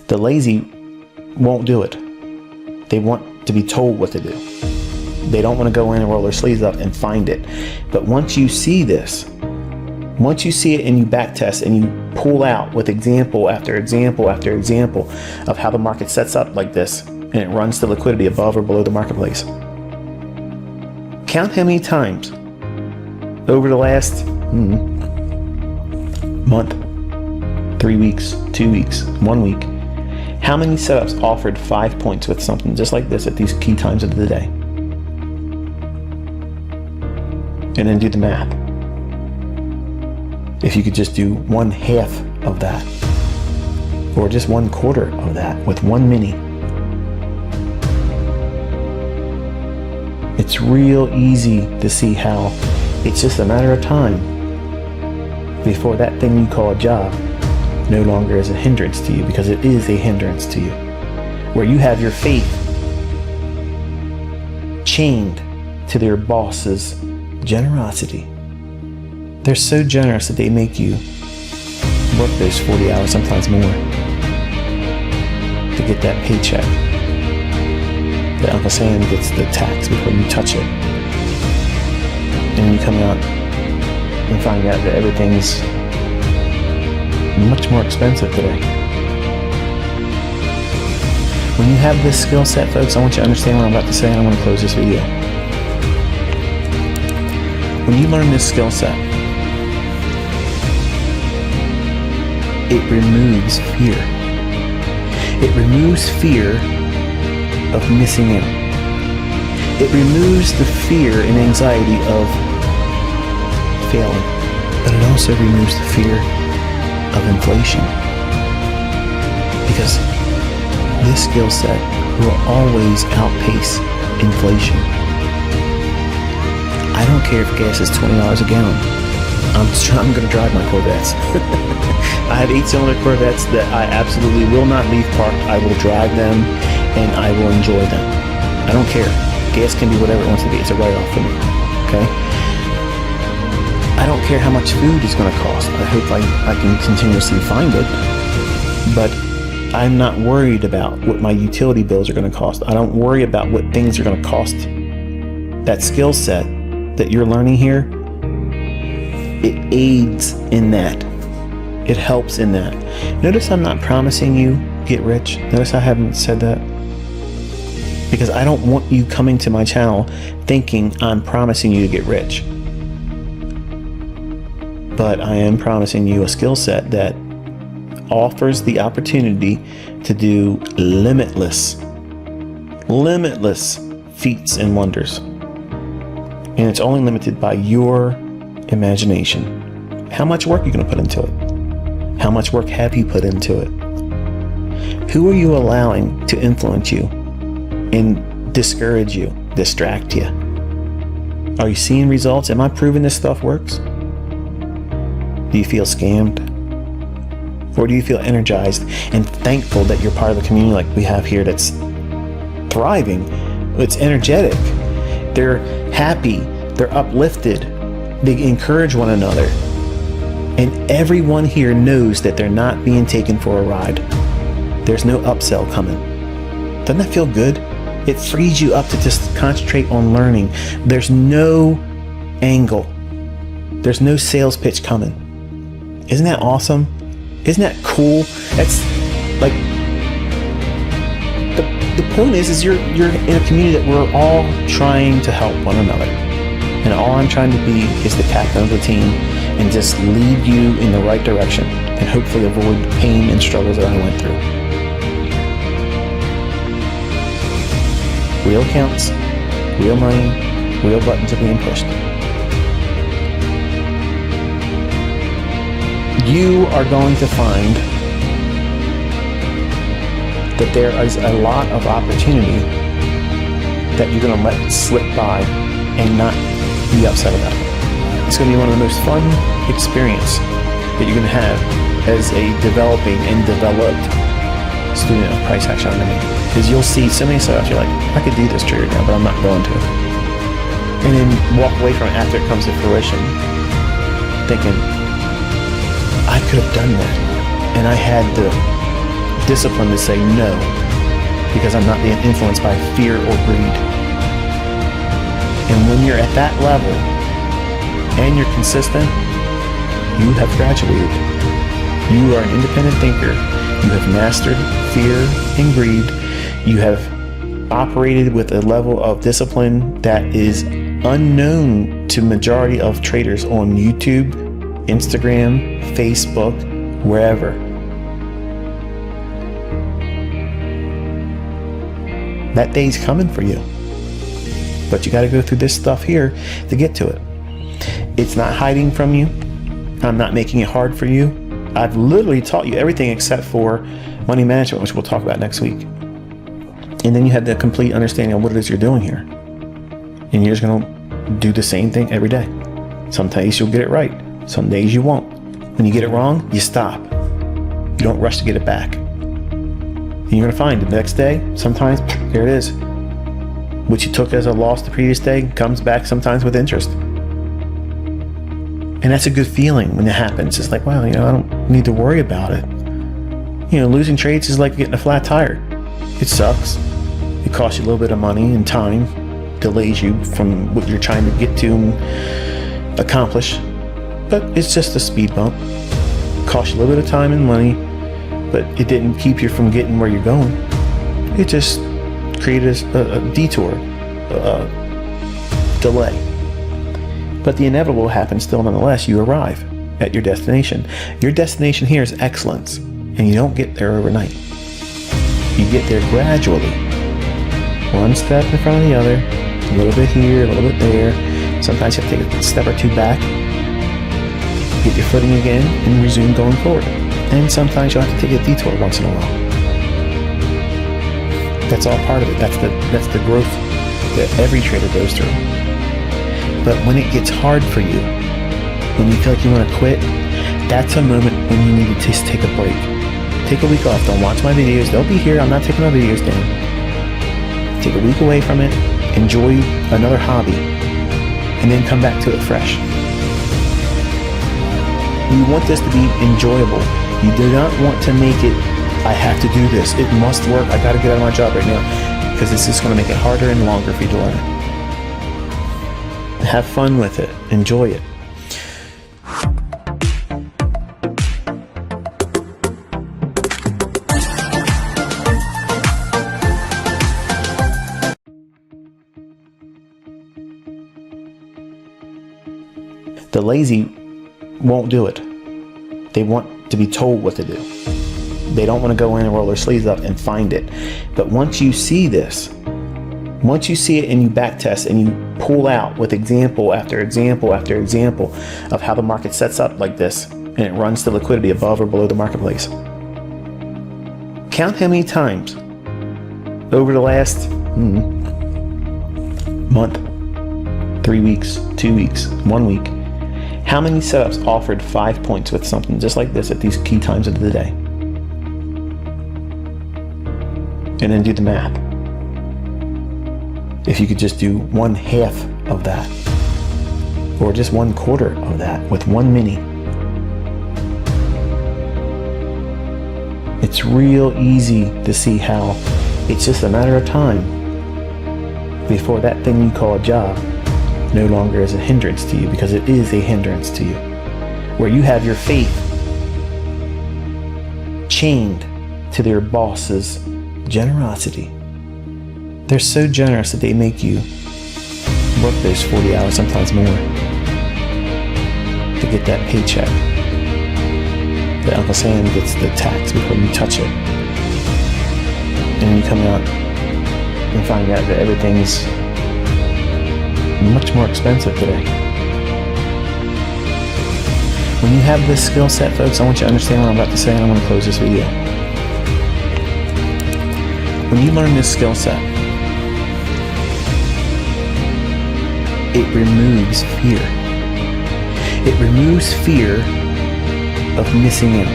The lazy won't do it. They want to be told what to do. They don't want to go in and roll their sleeves up and find it. But once you see this, once you see it and you back test and you pull out with example after example after example of how the market sets up like this and it runs to liquidity above or below the marketplace. Count how many times over the last month, 3 weeks, 2 weeks, 1 week, how many setups offered 5 points with something just like this at these key times of the day? And then do the math. If you could just do 1/2 of that, or just 1/4 of that with one mini, it's real easy to see how it's just a matter of time before that thing you call a job no longer is a hindrance to you, because it is a hindrance to you. Where you have your faith chained to their boss's generosity. They're so generous that they make you work those 40 hours, sometimes more, to get that paycheck. That Uncle Sam gets the tax before you touch it. And you come out and find out that everything's much more expensive today. When you have this skill set, folks, I want you to understand what I'm about to say, and I want to close this video. When you learn this skill set, it removes fear. It removes fear of missing out. It removes the fear and anxiety of failing, but it also removes the fear of inflation, because this skill set will always outpace inflation. I don't care if gas is $20 a gallon. I'm going to drive my Corvettes. I have 8-cylinder Corvettes that I absolutely will not leave parked. I will drive them and I will enjoy them. I don't care. Gas can be whatever it wants to be. It's a write-off for me. Okay? I don't care how much food is going to cost. I hope I can continuously find it. But I'm not worried about what my utility bills are going to cost. I don't worry about what things are going to cost. That skill set that you're learning here, it aids in that. It helps in that. Notice I'm not promising you get rich. Notice I haven't said that. Because I don't want you coming to my channel thinking I'm promising you to get rich. But I am promising you a skill set that offers the opportunity to do limitless feats and wonders. And it's only limited by your imagination. How much work are you going to put into it? How much work have you put into it? Who are you allowing to influence you and discourage you, distract you? Are you seeing results? Am I proving this stuff works? Do you feel scammed? Or do you feel energized and thankful that you're part of a community like we have here that's thriving? It's energetic. They're happy. They're uplifted. They encourage one another. And everyone here knows that they're not being taken for a ride. There's no upsell coming. Doesn't that feel good? It frees you up to just concentrate on learning. There's no angle. There's no sales pitch coming. Isn't that awesome? Isn't that cool? That's like, the point is you're in a community that we're all trying to help one another. And all I'm trying to be is the captain of the team and just lead you in the right direction and hopefully avoid pain and struggles that I went through. Real accounts, real money, real buttons are being pushed. You are going to find that there is a lot of opportunity that you're going to let slip by and not be upset about it. It's going to be one of the most fun experiences that you're going to have as a developing and developed student of price action underneath. Because you'll see so many setups, you're like, I could do this trade now, but I'm not going to. And then walk away from it after it comes to fruition, thinking, I could have done that. And I had the discipline to say no, because I'm not being influenced by fear or greed. And when you're at that level and you're consistent, you have graduated. You are an independent thinker. You have mastered fear and greed. You have operated with a level of discipline that is unknown to majority of traders on YouTube, Instagram, Facebook, wherever. That day's coming for you. But you got to go through this stuff here to get to it. It's not hiding from you. I'm not making it hard for you. I've literally taught you everything except for money management, which we'll talk about next week. And then you have the complete understanding of what it is you're doing here. And you're just going to do the same thing every day. Some days you'll get it right. Some days you won't. When you get it wrong, you stop. You don't rush to get it back. And you're going to find the next day, sometimes, there it is. What you took as a loss the previous day comes back sometimes with interest. And that's a good feeling when it happens. It's like, wow, I don't need to worry about it. Losing trades is like getting a flat tire. It sucks. It costs you a little bit of money and time, delays you from what you're trying to get to and accomplish. But it's just a speed bump. It costs you a little bit of time and money, but it didn't keep you from getting where you're going. It just created a detour, a delay. But the inevitable happens still nonetheless. You arrive at your destination. Your destination here is excellence, and you don't get there overnight. You get there gradually. One step in front of the other, a little bit here, a little bit there. Sometimes you have to take a step or two back, get your footing again, and resume going forward. And sometimes you'll have to take a detour once in a while. That's all part of it. That's the growth that every trader goes through. But when it gets hard for you, when you feel like you want to quit, that's a moment when you need to just take a break. Take a week off. Don't watch my videos. They'll be here. I'm not taking my videos down. Take a week away from it. Enjoy another hobby. And then come back to it fresh. You want this to be enjoyable. You do not want to make it, I have to do this. It must work. I got to get out of my job right now. Because it's just going to make it harder and longer for you to learn. Have fun with it. Enjoy it. The lazy won't do it. They want to be told what to do. They don't want to go in and roll their sleeves up and find it. But once you see this, once you see it and you back test and you pull out with example after example after example of how the market sets up like this and it runs the liquidity above or below the marketplace. Count how many times over the last month, 3 weeks, 2 weeks, 1 week, how many setups offered 5 points with something just like this at these key times of the day? And then do the math. If you could just do 1/2 of that, or just 1/4 of that with one mini. It's real easy to see how it's just a matter of time before that thing you call a job no longer is a hindrance to you, because it is a hindrance to you. Where you have your faith chained to their boss's generosity. They're so generous that they make you work those 40 hours, sometimes more, to get that paycheck. That Uncle Sam gets the tax before you touch it. And then you come out and find out that everything's much more expensive today. When you have this skill set, folks, I want you to understand what I'm about to say, and I'm going to close this video. When you learn this skill set, it removes fear. It removes fear of missing out.